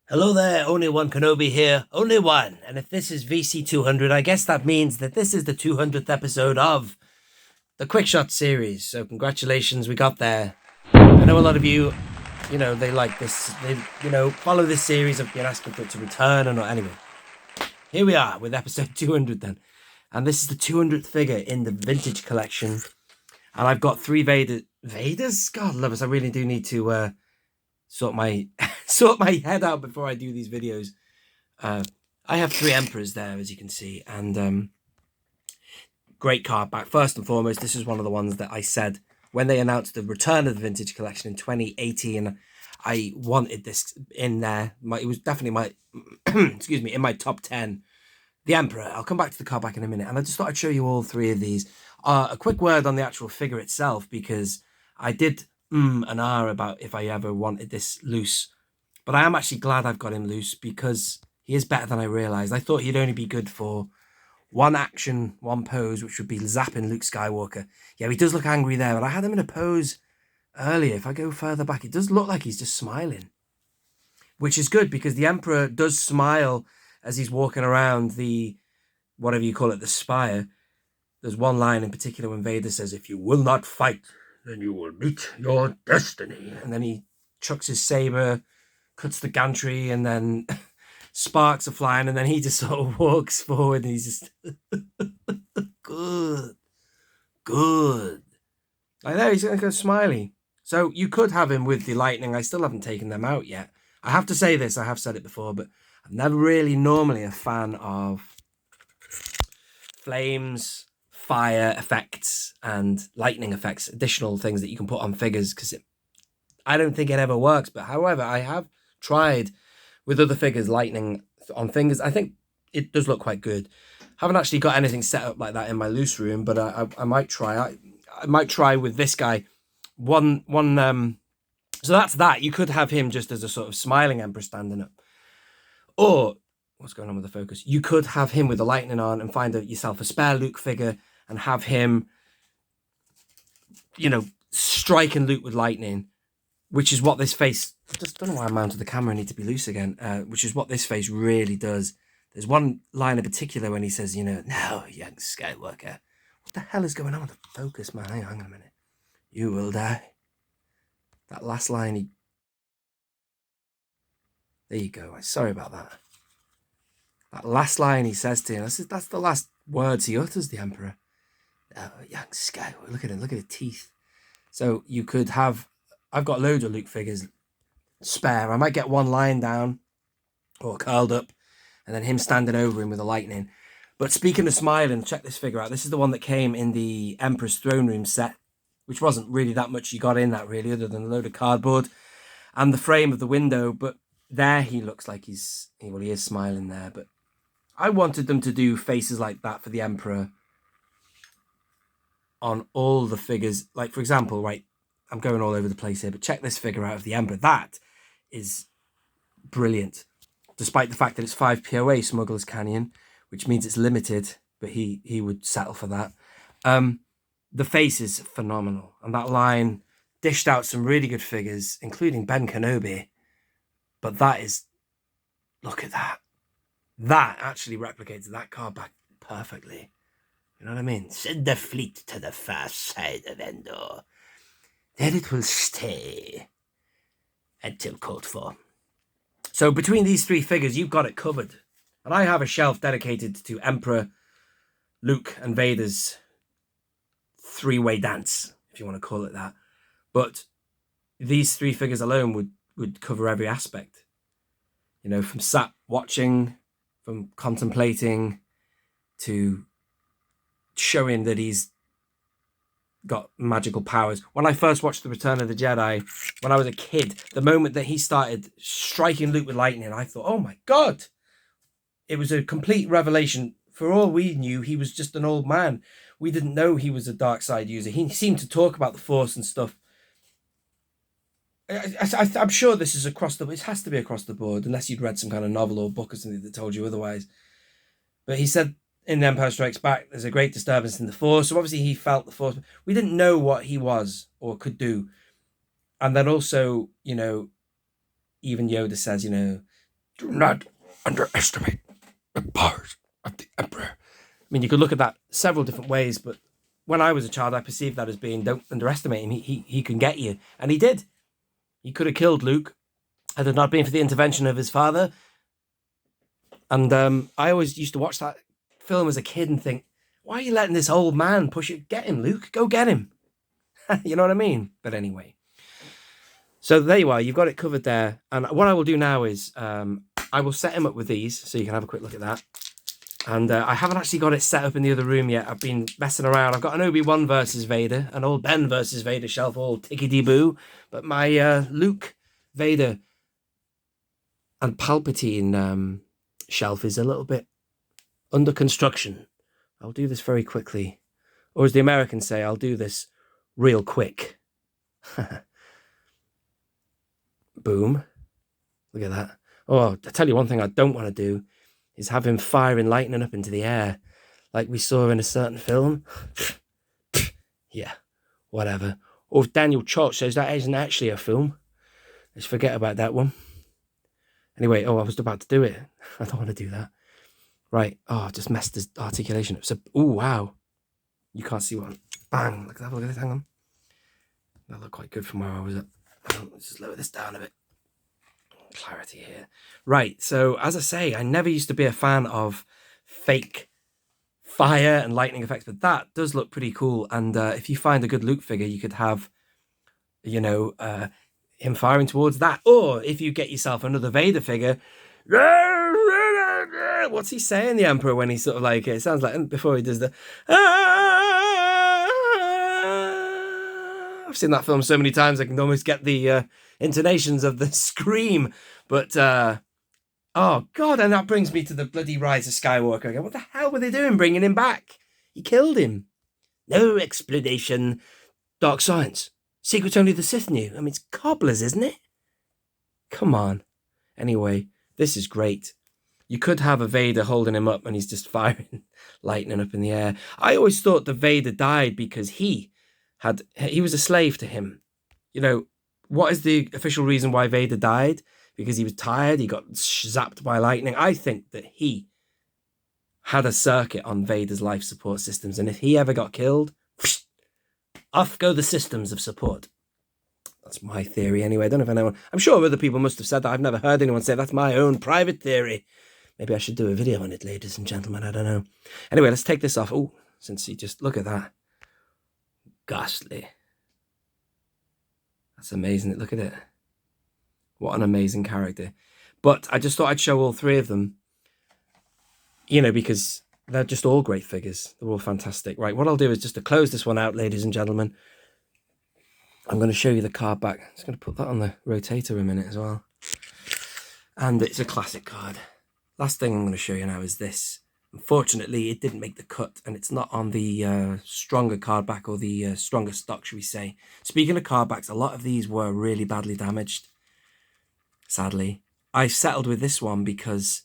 Hello there, only one Kenobi here, only one. And if this is VC200, I guess that means that this is the 200th episode of the QUICKSHOT series. So congratulations, we got there. I know a lot of you, they like this, they follow this series. I've been asking for it to return or not. Anyway, here we are with episode 200 then. And this is the 200th figure in the vintage collection. And I've got three Vaders? God love us, I really do need to sort my head out before I do these videos. I have three Emperors there, as you can see, and great card back. First and foremost, this is one of the ones that I said when they announced the return of the vintage collection in 2018. I wanted this in there. It was definitely my excuse me, in my top 10. The Emperor. I'll come back to the card back in a minute, and I just thought I'd show you all three of these. A quick word on the actual figure itself, because I did and about if I ever wanted this loose, but I am actually glad I've got him loose because he is better than I realized. I thought he'd only be good for one action, one pose, which would be zapping Luke Skywalker. Yeah, he does look angry there, but I had him in a pose earlier. If I go further back, it does look like he's just smiling, which is good because the Emperor does smile as he's walking around the, whatever you call it, the spire. There's one line in particular when Vader says, "If you will not fight, then you will meet your destiny." And then he chucks his saber, cuts the gantry, and then sparks are flying, and then he just sort of walks forward, and he's just good. Like there, he's going to go smiley. So you could have him with the lightning. I still haven't taken them out yet. I have to say this, I have said it before, but I'm never really normally a fan of flames, fire effects, and lightning effects, additional things that you can put on figures, because I don't think it ever works. But however, I have tried with other figures lightning on fingers. I think it does look quite good. Haven't actually got anything set up like that in my loose room, but I might try. I might try with this guy. So that's that. You could have him just as a sort of smiling Emperor standing up, or what's going on with the focus? You could have him with the lightning on and find yourself a spare Luke figure and have him, striking Luke with lightning, which is what this face, I just don't know why I mounted the camera, I need to be loose again, which is what this face really does. There's one line in particular when he says, "No, young Skywalker." What the hell is going on with the focus, man? Hang on a minute. "You will die." That last line, there you go. Sorry about that. That last line he says to him, that's the last words he utters, the Emperor. "Oh, young Skywalker." Look at him, look at his teeth. So you could have, I've got loads of Luke figures spare. I might get one lying down or curled up, and then him standing over him with the lightning. But speaking of smiling, check this figure out. This is the one that came in the Emperor's Throne Room set, which wasn't really that much you got in that, really, other than a load of cardboard and the frame of the window. But there he looks like he is smiling there. But I wanted them to do faces like that for the Emperor on all the figures. Like, for example, right, I'm going all over the place here, but check this figure out of the Emperor. That is brilliant, despite the fact that it's 5 POA Smuggler's Canyon, which means it's limited, but he would settle for that. The face is phenomenal, and that line dished out some really good figures, including Ben Kenobi. But that is, look at that. That actually replicates that card back perfectly. You know what I mean? "Send the fleet to the far side of Endor. There it will stay until called for." So between these three figures, you've got it covered. And I have a shelf dedicated to Emperor, Luke, and Vader's three-way dance, if you want to call it that. But these three figures alone would cover every aspect. From sat watching, from contemplating, to showing that he's got magical powers. When I first watched The Return of the Jedi, when I was a kid, the moment that he started striking Luke with lightning, I thought, oh my God. It was a complete revelation. For all we knew, he was just an old man. We didn't know he was a dark side user. He seemed to talk about the Force and stuff. I'm sure this is across it has to be across the board, unless you'd read some kind of novel or book or something that told you otherwise. But he said in The Empire Strikes Back, there's a great disturbance in the Force. So obviously he felt the Force. We didn't know what he was or could do. And then also, even Yoda says, Do not underestimate the powers of the Emperor. I mean, you could look at that several different ways, but when I was a child, I perceived that as being, don't underestimate him. He can get you. And he did. He could have killed Luke had it not been for the intervention of his father. And I always used to watch that film as a kid and think, why are you letting this old man push it? Get him, Luke. Go get him. You know what I mean? But anyway. So there you are. You've got it covered there. And what I will do now is I will set him up with these so you can have a quick look at that. And I haven't actually got it set up in the other room yet. I've been messing around. I've got an Obi-Wan versus Vader, an old Ben versus Vader shelf, all tickety-boo. But my Luke, Vader, and Palpatine shelf is a little bit under construction. I'll do this very quickly. Or as the Americans say, I'll do this real quick. Boom. Look at that. Oh, I tell you one thing I don't want to do is have him firing lightning up into the air like we saw in a certain film. Yeah, whatever. Or if Daniel Church says that isn't actually a film, let's forget about that one. Anyway, I was about to do it. I don't want to do that. Right. Oh, I just messed this articulation up. So, oh, wow. You can't see one. Bang. Look at that. Look at this. Hang on. That looked quite good from where I was at. Let's just lower this down a bit. Clarity here. Right, so as I say, I never used to be a fan of fake fire and lightning effects, but that does look pretty cool. And if you find a good Luke figure, you could have, you know, him firing towards that. Or if you get yourself another Vader figure, what's he saying, the Emperor, when he's sort of like, it sounds like, before he does the, I've seen that film so many times I can almost get the intonations of the scream. But, oh, God, and that brings me to the bloody Rise of Skywalker again. What the hell were they doing bringing him back? He killed him. No explanation. Dark science. Secrets only the Sith knew. I mean, it's cobblers, isn't it? Come on. Anyway, this is great. You could have a Vader holding him up and he's just firing lightning up in the air. I always thought the Vader died because he was a slave to him. You know, what is the official reason why Vader died? Because he was tired, he got zapped by lightning. I think that he had a circuit on Vader's life support systems, and if he ever got killed, off go the systems of support. That's my theory anyway. I don't know if anyone... I'm sure other people must have said that. I've never heard anyone say that's my own private theory. Maybe I should do a video on it, ladies and gentlemen. I don't know. Anyway, let's take this off. Oh, since you just look at that. Ghastly. That's amazing. Look at it. What an amazing character. But I just thought I'd show all three of them. You know, because they're just all great figures. They're all fantastic. Right, what I'll do is just to close this one out, ladies and gentlemen, I'm going to show you the card back. I'm just going to put that on the rotator a minute as well. And it's a classic card. Last thing I'm going to show you now is this. Unfortunately, it didn't make the cut, and it's not on the stronger card back, or the stronger stock, should we say. Speaking of card backs, a lot of these were really badly damaged, sadly. I settled with this one because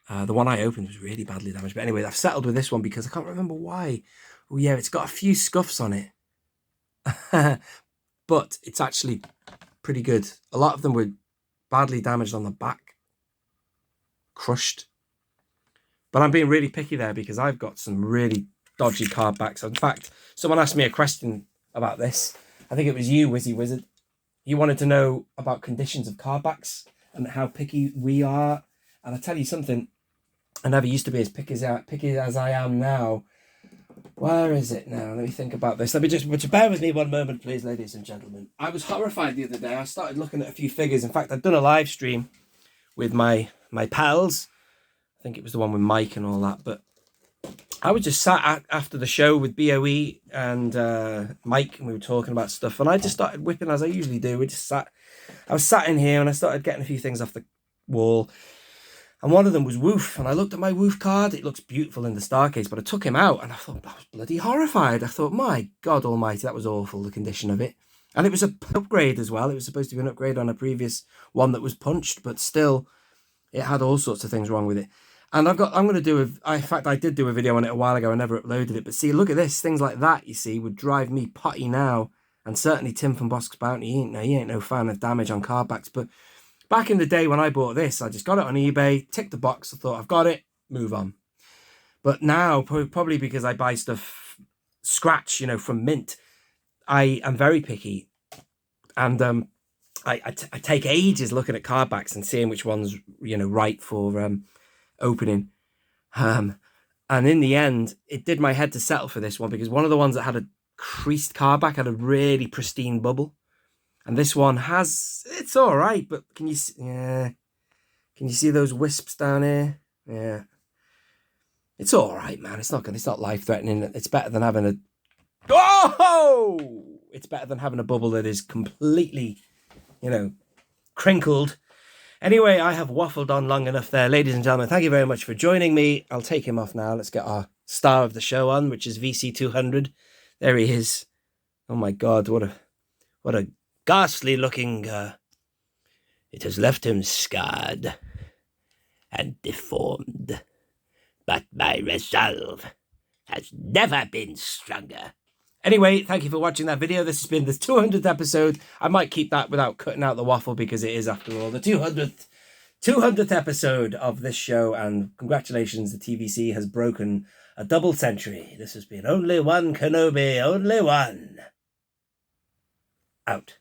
the one I opened was really badly damaged. But anyway, I've settled with this one because I can't remember why. Oh yeah, it's got a few scuffs on it. But it's actually pretty good. A lot of them were badly damaged on the back. Crushed. But I'm being really picky there because I've got some really dodgy card backs. In fact, someone asked me a question about this. I think it was you, Wizzy Wizard. He wanted to know about conditions of card backs and how picky we are. And I tell you something, I never used to be as picky as I am now. Where is it now? Let me think about this. Let me just bear with me one moment, please, ladies and gentlemen. I was horrified the other day. I started looking at a few figures. In fact, I'd done a live stream with my pals. I think it was the one with Mike and all that. But I was just sat after the show with BOE and Mike, and we were talking about stuff. And I just started whipping, as I usually do. I was sat in here and I started getting a few things off the wall. And one of them was Woof. And I looked at my Woof card. It looks beautiful in the star case. But I took him out and I thought, I was bloody horrified. I thought, my God almighty, that was awful, the condition of it. And it was an upgrade as well. It was supposed to be an upgrade on a previous one that was punched. But still, it had all sorts of things wrong with it. And I'm going to do in fact, I did do a video on it a while ago. I never uploaded it. But see, look at this. Things like that, you see, would drive me potty now. And certainly Tim from Bosk's Bounty, he ain't no fan of damage on card backs. But Back in the day when I bought this, I just got it on eBay, ticked the box, I thought, I've got it, move on. But now, probably because I buy stuff scratch, you know, from mint, I am very picky. And I take ages looking at card backs and seeing which one's, you know, right for opening. And in the end, it did my head to settle for this one because one of the ones that had a creased card back had a really pristine bubble. And this one has, it's all right, but can you see those wisps down here? Yeah. It's all right, man. It's not life-threatening. It's better than having a... Oh! It's better than having a bubble that is completely, you know, crinkled. Anyway, I have waffled on long enough there. Ladies and gentlemen, thank you very much for joining me. I'll take him off now. Let's get our star of the show on, which is VC200. There he is. Oh, my God. What a ghastly-looking... It has left him scarred and deformed. But my resolve has never been stronger. Anyway, thank you for watching that video. This has been the 200th episode. I might keep that without cutting out the waffle because it is, after all, the 200th episode of this show. And congratulations, the TVC has broken a double century. This has been Only One Kenobi, only one. Out.